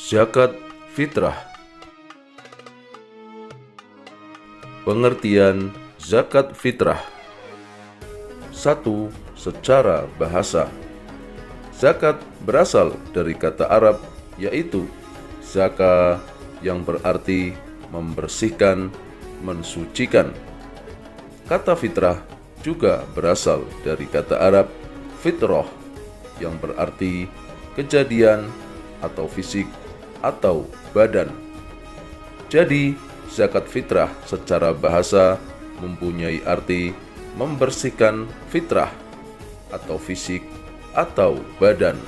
Zakat fitrah. Pengertian zakat fitrah. 1. Secara bahasa. Zakat berasal dari kata Arab yaitu zaka yang berarti membersihkan, mensucikan. Kata fitrah juga berasal dari kata Arab fitrah yang berarti kejadian atau fisik atau badan. Jadi, zakat fitrah secara bahasa mempunyai arti membersihkan fitrah atau fisik atau badan.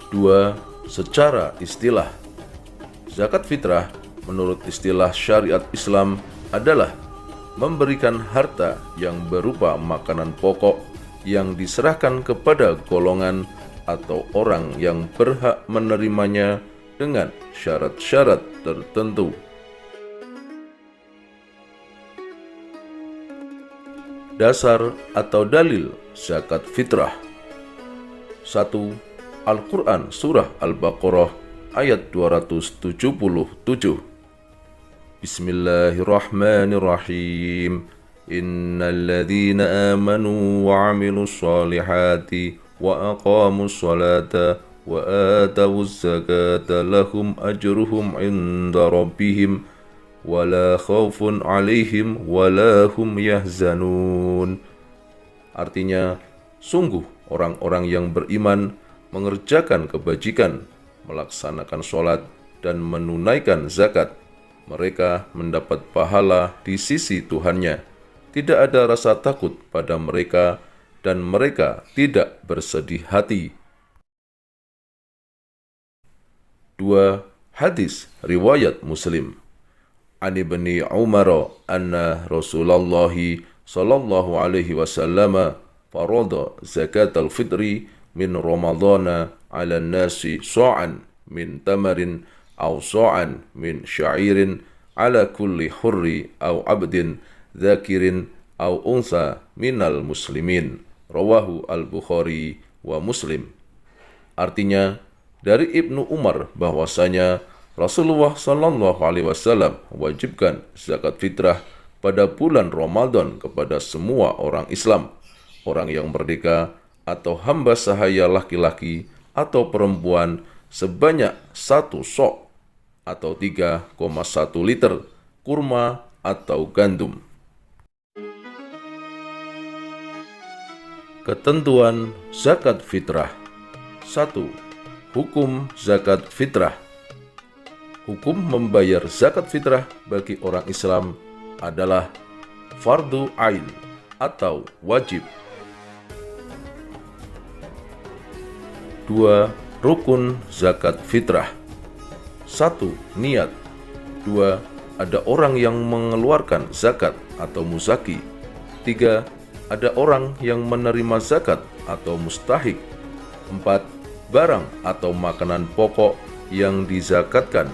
2. Secara istilah. Zakat fitrah menurut istilah syariat Islam adalah memberikan harta yang berupa makanan pokok yang diserahkan kepada golongan atau orang yang berhak menerimanya dengan syarat-syarat tertentu. Dasar atau dalil zakat fitrah. 1. Al-Quran Surah Al-Baqarah ayat 277. Bismillahirrahmanirrahim. Innalladzina amanu wa 'amilus shalihati wa aqamus salata wa atawuz zakata lahum ajruhum 'inda rabbihim wa la khaufun 'alaihim wa la hum yahzanun. Artinya, sungguh orang-orang yang beriman mengerjakan kebajikan, melaksanakan sholat dan menunaikan zakat, mereka mendapat pahala di sisi Tuhannya. Tidak ada rasa takut pada mereka dan mereka tidak bersedih hati. 2. Hadis riwayat Muslim. An Ibni Umar anna Rasulullah sallallahu alaihi wasallam farada zakat al-fitri min Ramadana ala nasi sa'an min tamarin aw sa'an min sya'irin ala kulli hurri aw abdin dzakirin aw unsa minal muslimin. Rawahu al-Bukhari wa Muslim. Artinya, dari Ibnu Umar bahwasanya Rasulullah sallallahu alaihi wasallam wajibkan zakat fitrah pada bulan Ramadan kepada semua orang Islam, orang yang merdeka atau hamba sahaya laki-laki atau perempuan sebanyak 1 sok atau 3,1 liter kurma atau gandum. Ketentuan zakat fitrah. 1. Hukum zakat fitrah. Hukum membayar zakat fitrah bagi orang Islam adalah fardu ain atau wajib. 2. Rukun zakat fitrah. 1. Niat. 2. Ada orang yang mengeluarkan zakat atau muzaki. 3. Ada orang yang menerima zakat atau mustahik. 4. Barang atau makanan pokok yang dizakatkan.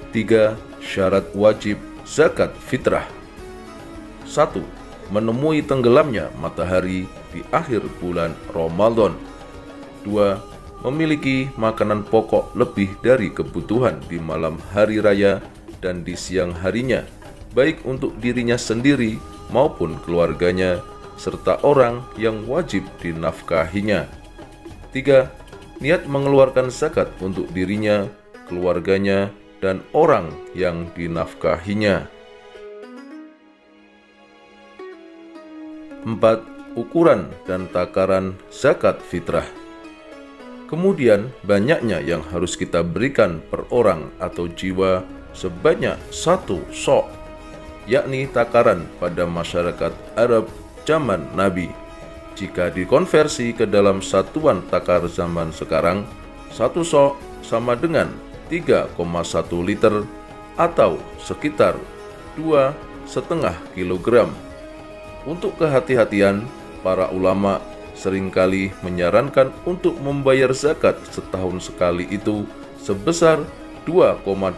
3. Syarat wajib zakat fitrah. 1. Menemui tenggelamnya matahari di akhir bulan Ramadan. 2. Memiliki makanan pokok lebih dari kebutuhan di malam hari raya dan di siang harinya, baik untuk dirinya sendiri maupun keluarganya, serta orang yang wajib dinafkahinya. 3. Niat mengeluarkan zakat untuk dirinya, keluarganya, dan orang yang dinafkahinya. 4. Ukuran dan takaran zakat fitrah. Kemudian banyaknya yang harus kita berikan per orang atau jiwa sebanyak 1 sok, yakni takaran pada masyarakat Arab zaman Nabi. Jika dikonversi ke dalam satuan takar zaman sekarang, 1 sok sama dengan 3,1 liter atau sekitar 2,5 kilogram. Untuk kehati-hatian, para ulama seringkali menyarankan untuk membayar zakat setahun sekali itu sebesar 2,8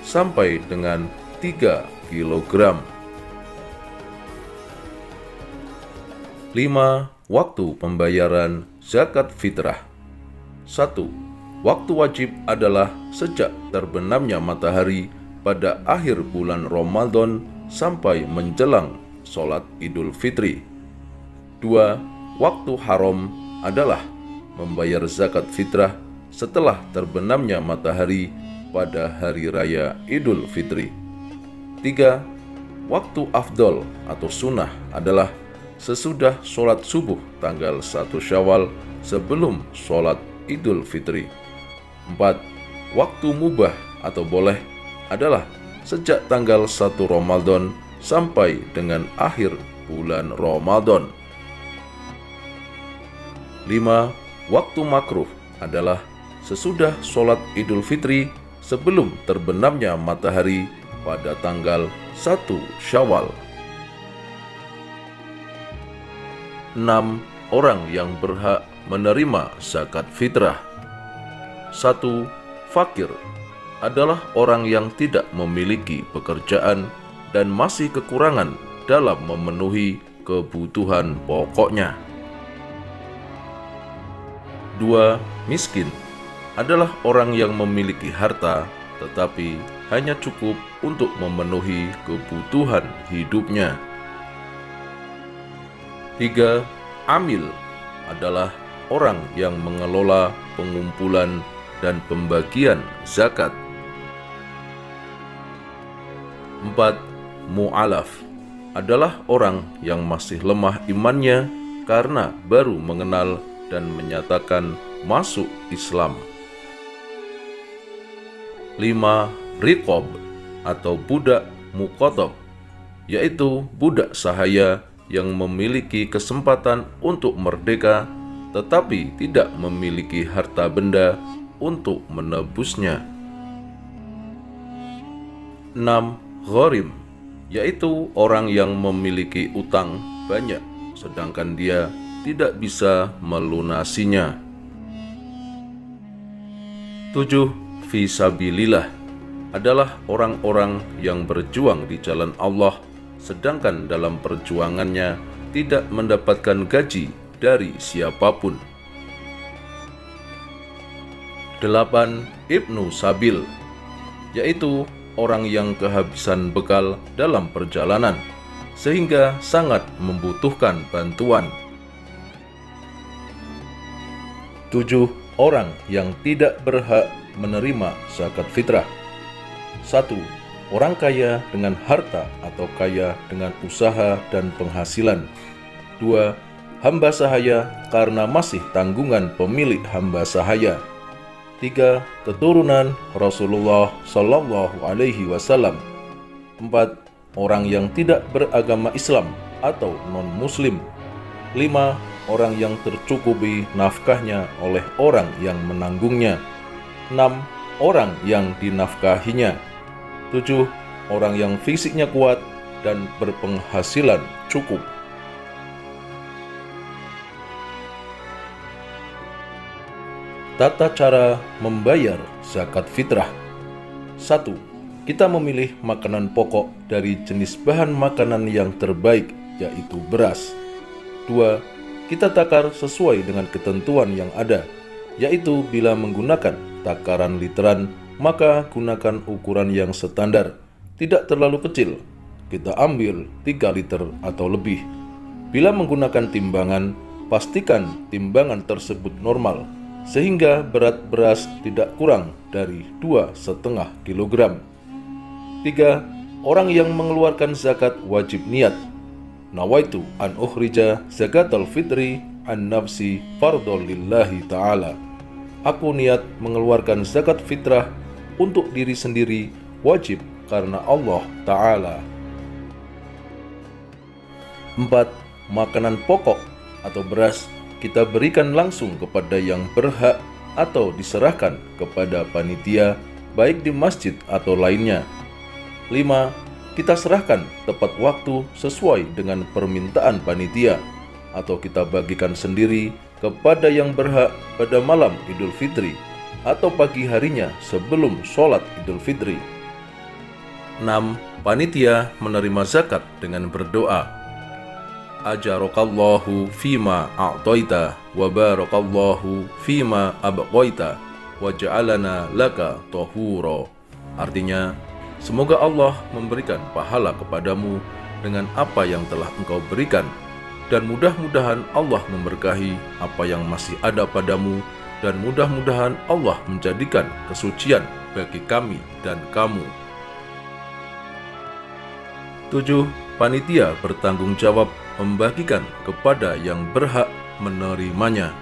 sampai dengan 3 kilogram. 5. Waktu pembayaran zakat fitrah. 1. Waktu wajib adalah sejak terbenamnya matahari pada akhir bulan Ramadan sampai menjelang sholat Idul Fitri. 2. Waktu haram adalah membayar zakat fitrah setelah terbenamnya matahari pada hari raya Idul Fitri. 3. Waktu afdol atau sunnah adalah sesudah sholat subuh tanggal 1 Syawal sebelum sholat Idul Fitri. 4. Waktu mubah atau boleh adalah sejak tanggal 1 Ramadan sampai dengan akhir bulan Ramadan. 5. Waktu makruh adalah sesudah sholat Idul Fitri sebelum terbenamnya matahari pada tanggal 1 Syawal. 6. Orang yang berhak menerima zakat fitrah. 1. Fakir adalah orang yang tidak memiliki pekerjaan dan masih kekurangan dalam memenuhi kebutuhan pokoknya. 2. Miskin adalah orang yang memiliki harta tetapi hanya cukup untuk memenuhi kebutuhan hidupnya. 3. Amil adalah orang yang mengelola pengumpulan dan pembagian zakat. 4. Mu'alaf adalah orang yang masih lemah imannya karena baru mengenal dan menyatakan masuk Islam. 5. Riqab atau budak muqatab, yaitu budak sahaya yang memiliki kesempatan untuk merdeka tetapi tidak memiliki harta benda untuk menebusnya. 6. Gharim, yaitu orang yang memiliki utang banyak sedangkan dia tidak bisa melunasinya. 7. Fisabilillah adalah orang-orang yang berjuang di jalan Allah sedangkan dalam perjuangannya tidak mendapatkan gaji dari siapapun. 8. Ibnu Sabil, yaitu orang yang kehabisan bekal dalam perjalanan sehingga sangat membutuhkan bantuan. 7. Orang yang tidak berhak menerima zakat fitrah. 1. Orang kaya dengan harta atau kaya dengan usaha dan penghasilan. 2. Hamba sahaya karena masih tanggungan pemilik hamba sahaya. 3. Keturunan Rasulullah Shallallahu Alaihi Wasallam. 4. Orang yang tidak beragama Islam atau non-Muslim. 5. Orang yang tercukupi nafkahnya oleh orang yang menanggungnya. 6. Orang yang dinafkahinya. 7. Orang yang fisiknya kuat dan berpenghasilan cukup. Tata cara membayar zakat fitrah. 1. Kita memilih makanan pokok dari jenis bahan makanan yang terbaik, yaitu beras. 2. Kita takar sesuai dengan ketentuan yang ada, yaitu bila menggunakan takaran literan, maka gunakan ukuran yang standar, tidak terlalu kecil. Kita ambil 3 liter atau lebih. Bila menggunakan timbangan, pastikan timbangan tersebut normal, sehingga berat beras tidak kurang dari 2,5 kg. 3. Orang yang mengeluarkan zakat wajib niat. Nawaitu an ukhrija zakatal fitri an nafsi fardhon lillahi ta'ala. Aku niat mengeluarkan zakat fitrah untuk diri sendiri wajib karena Allah Ta'ala. 4. Makanan pokok atau beras kita berikan langsung kepada yang berhak atau diserahkan kepada panitia baik di masjid atau lainnya. 5. Kita serahkan tepat waktu sesuai dengan permintaan panitia atau kita bagikan sendiri kepada yang berhak pada malam Idul Fitri atau pagi harinya sebelum sholat Idul Fitri. 6. Panitia menerima zakat dengan berdoa. Ajarakallahu fima a'taita wa barakallahu fima abqaita wa ja'alana laka tahura. Artinya, semoga Allah memberikan pahala kepadamu dengan apa yang telah engkau berikan, dan mudah-mudahan Allah memberkahi apa yang masih ada padamu, dan mudah-mudahan Allah menjadikan kesucian bagi kami dan kamu. 7. Panitia bertanggung jawab membagikan kepada yang berhak menerimanya.